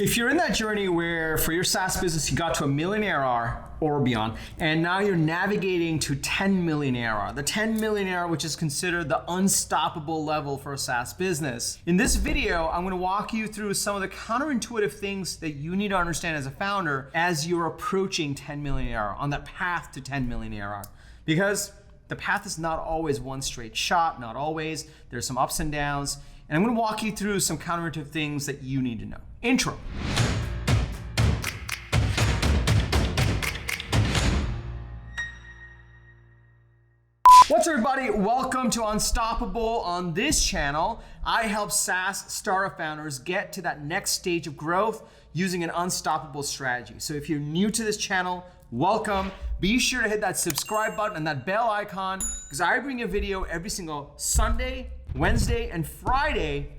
If you're in that journey where for your SaaS business, you got to $1 million ARR or beyond, and now you're navigating to 10 million ARR, the 10 million ARR, which is considered the unstoppable level for a SaaS business. In this video, I'm going to walk you through some of the counterintuitive things that you need to understand as a founder as you're approaching 10 million ARR, on that path to 10 million ARR. Because the path is not always one straight shot, not always. There's some ups and downs. And I'm going to walk you through some counterintuitive things that you need to know. Intro. What's up, everybody? Welcome to Unstoppable. On this channel, I help SaaS startup founders get to that next stage of growth using an unstoppable strategy. So if you're new to this channel, welcome. Be sure to hit that subscribe button and that bell icon because I bring a video every single Sunday, Wednesday, and Friday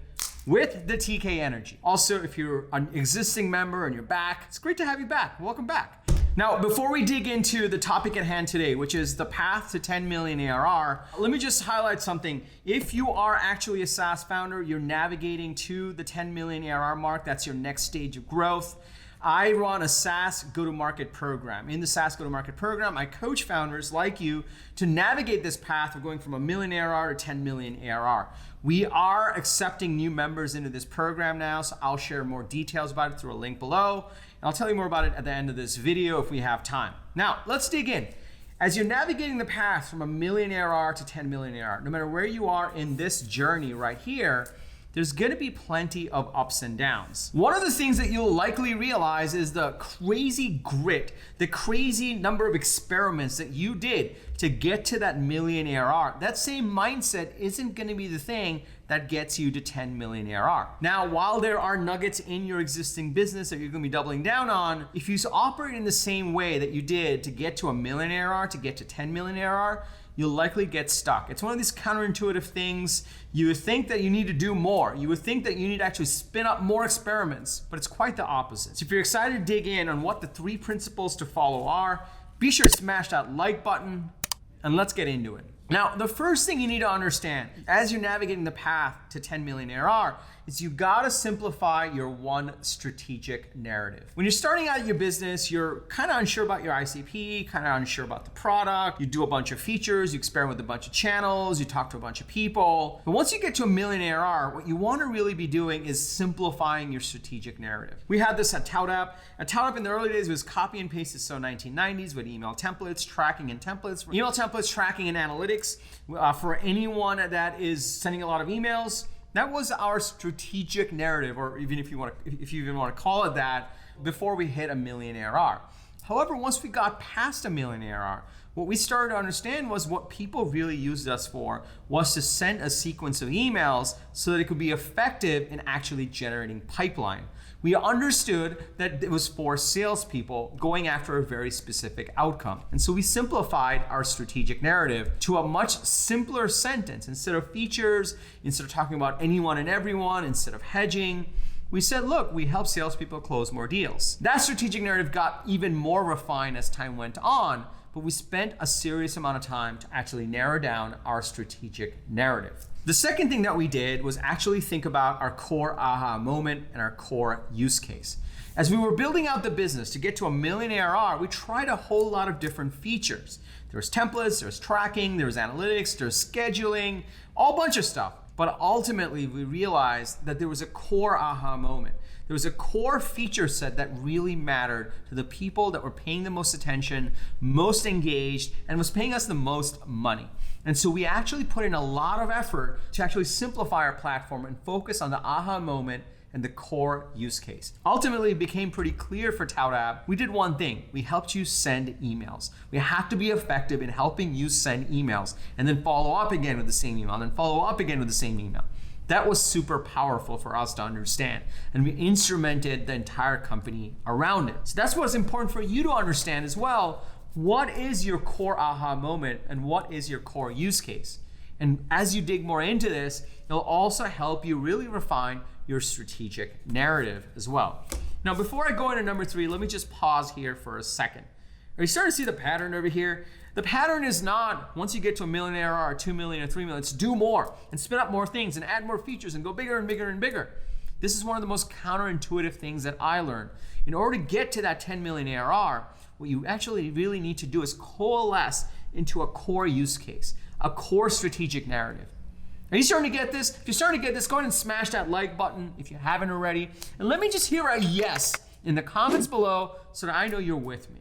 with the TK energy. Also, if you're an existing member and you're back, it's great to have you back. Welcome back. Now, before we dig into the topic at hand today, which is the path to 10 million ARR, let me just highlight something. If you are actually a SaaS founder, you're navigating to the 10 million ARR mark, that's your next stage of growth. I run a SaaS go-to-market program. In the SaaS go-to-market program, I coach founders like you to navigate this path of going from $1 million ARR to 10 million ARR. We are accepting new members into this program now, so I'll share more details about it through a link below. And I'll tell you more about it at the end of this video if we have time. Now, let's dig in. As you're navigating the path from $1 million ARR to 10 million ARR, no matter where you are in this journey right here, there's gonna be plenty of ups and downs. One of the things that you'll likely realize is the crazy grit, the crazy number of experiments that you did to get to that million ARR. That same mindset isn't gonna be the thing that gets you to 10 million ARR. Now, while there are nuggets in your existing business that you're gonna be doubling down on, if you operate in the same way that you did to get to $1 million ARR, to get to 10 million ARR, you'll likely get stuck. It's one of these counterintuitive things. You would think that you need to do more. You would think that you need to actually spin up more experiments, but it's quite the opposite. So if you're excited to dig in on what the 3 principles to follow are, be sure to smash that like button and let's get into it. Now, the first thing you need to understand as you're navigating the path to 10 million ARR is you gotta simplify your one strategic narrative. When you're starting out your business, you're kind of unsure about your ICP, kind of unsure about the product, you do a bunch of features, you experiment with a bunch of channels, you talk to a bunch of people. But once you get to $1 million ARR, what you wanna really be doing is simplifying your strategic narrative. We had this at ToutApp. At ToutApp in the early days, it was copy and paste, so 1990s with email templates, tracking and templates. Email templates, tracking and analytics. For anyone that is sending a lot of emails, that was our strategic narrative, or even if you even want to call it that, before we hit $1 million ARR. However, once we got past $1 million ARR, what we started to understand was what people really used us for was to send a sequence of emails so that it could be effective in actually generating pipeline. We understood that it was for salespeople going after a very specific outcome. And so we simplified our strategic narrative to a much simpler sentence. Instead of features, instead of talking about anyone and everyone, instead of hedging, we said, look, we help salespeople close more deals. That strategic narrative got even more refined as time went on, but we spent a serious amount of time to actually narrow down our strategic narrative. The second thing that we did was actually think about our core aha moment and our core use case. As we were building out the business to get to $1 million ARR, we tried a whole lot of different features. There was templates, there was tracking, there was analytics, there was scheduling, all bunch of stuff. But ultimately, we realized that there was a core aha moment. There was a core feature set that really mattered to the people that were paying the most attention, most engaged, and was paying us the most money. And so we actually put in a lot of effort to actually simplify our platform and focus on the aha moment and the core use case. Ultimately, it became pretty clear for ToutApp. We did one thing. We helped you send emails. We had to be effective in helping you send emails and then follow up again with the same email and then follow up again with the same email. That was super powerful for us to understand. And we instrumented the entire company around it. So that's what's important for you to understand as well. What is your core aha moment and what is your core use case? And as you dig more into this, it'll also help you really refine your strategic narrative as well. Now, before I go into number 3, let me just pause here for a second. Are you starting to see the pattern over here? The pattern is not, once you get to $1 million ARR, or $2 million, or $3 million, it's do more and spin up more things and add more features and go bigger and bigger and bigger. This is one of the most counterintuitive things that I learned. In order to get to that 10 million ARR, what you actually really need to do is coalesce into a core use case, a core strategic narrative. Are you starting to get this? If you're starting to get this, go ahead and smash that like button if you haven't already. And let me just hear a yes in the comments below so that I know you're with me.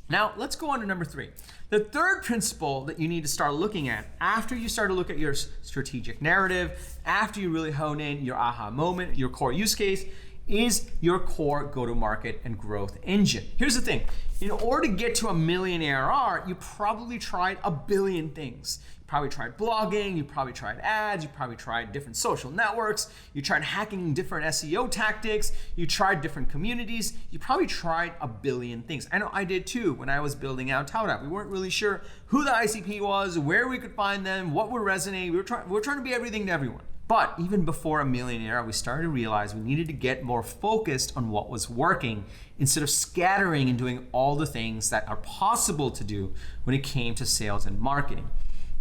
Now, let's go on to number 3. The third principle that you need to start looking at after you start to look at your strategic narrative, after you really hone in your aha moment, your core use case, is your core go-to-market and growth engine. Here's the thing. In order to get to a million ARR, you probably tried a billion things. You probably tried blogging, you probably tried ads, you probably tried different social networks, you tried hacking different SEO tactics, you tried different communities, you probably tried a billion things. I know I did too when I was building out Untitled. We weren't really sure who the ICP was, where we could find them, what would resonate. We were trying to be everything to everyone. But even before a million ARR, we started to realize we needed to get more focused on what was working instead of scattering and doing all the things that are possible to do when it came to sales and marketing.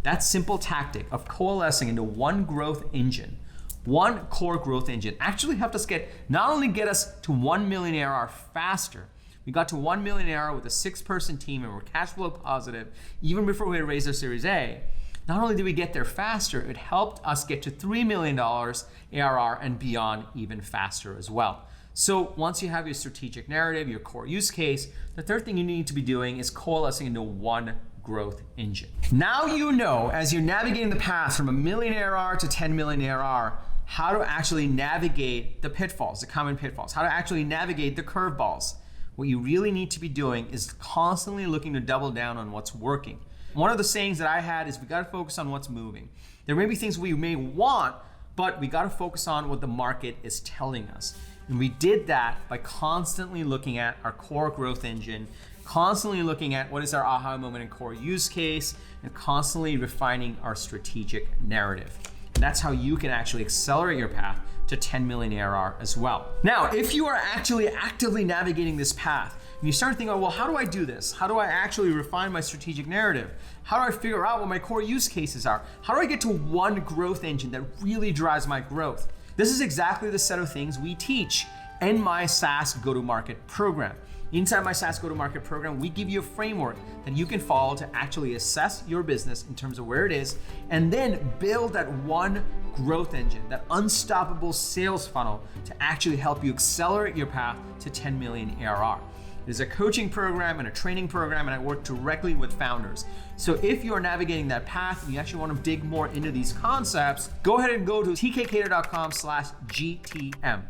That simple tactic of coalescing into one growth engine, one core growth engine, actually helped us not only get us to 1 million ARR faster, we got to 1 million ARR with a 6-person team and we're cash flow positive even before we had raised our Series A. Not only did we get there faster, it helped us get to $3 million ARR and beyond even faster as well. So once you have your strategic narrative, your core use case, the third thing you need to be doing is coalescing into one growth engine. Now you know, as you're navigating the path from 1 million ARR to 10 million ARR, how to actually navigate the pitfalls, the common pitfalls, how to actually navigate the curveballs. What you really need to be doing is constantly looking to double down on what's working. One of the sayings that I had is we got to focus on what's moving. There may be things we may want, but we got to focus on what the market is telling us. And we did that by constantly looking at our core growth engine, constantly looking at what is our aha moment and core use case, and constantly refining our strategic narrative. And that's how you can actually accelerate your path to 10 million ARR as well. Now, if you are actually actively navigating this path, and you start thinking, well, how do I do this? How do I actually refine my strategic narrative? How do I figure out what my core use cases are? How do I get to one growth engine that really drives my growth? This is exactly the set of things we teach in my SaaS go-to-market program. Inside my SaaS go-to-market program, we give you a framework that you can follow to actually assess your business in terms of where it is, and then build that one growth engine, that unstoppable sales funnel to actually help you accelerate your path to 10 million ARR. It is a coaching program and a training program, and I work directly with founders. So if you are navigating that path and you actually want to dig more into these concepts, go ahead and go to tkkader.com/GTM.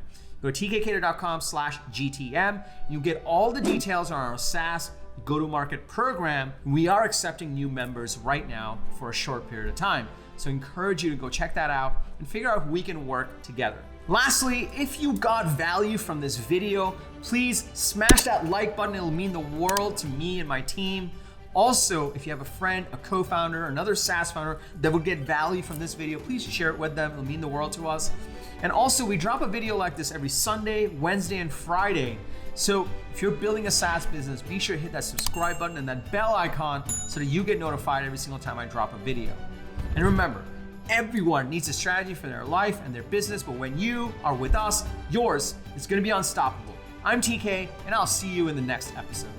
Go to tkkader.com/GTM. You get all the details on our SaaS go-to-market program. We are accepting new members right now for a short period of time. So I encourage you to go check that out and figure out if we can work together. Lastly, if you got value from this video, please smash that like button. It'll mean the world to me and my team. Also, if you have a friend, a co-founder, another SaaS founder that would get value from this video, please share it with them. It'll mean the world to us. And also, we drop a video like this every Sunday, Wednesday, and Friday. So if you're building a SaaS business, be sure to hit that subscribe button and that bell icon so that you get notified every single time I drop a video. And remember, everyone needs a strategy for their life and their business, but when you are with us, yours is going to be unstoppable. I'm TK, and I'll see you in the next episode.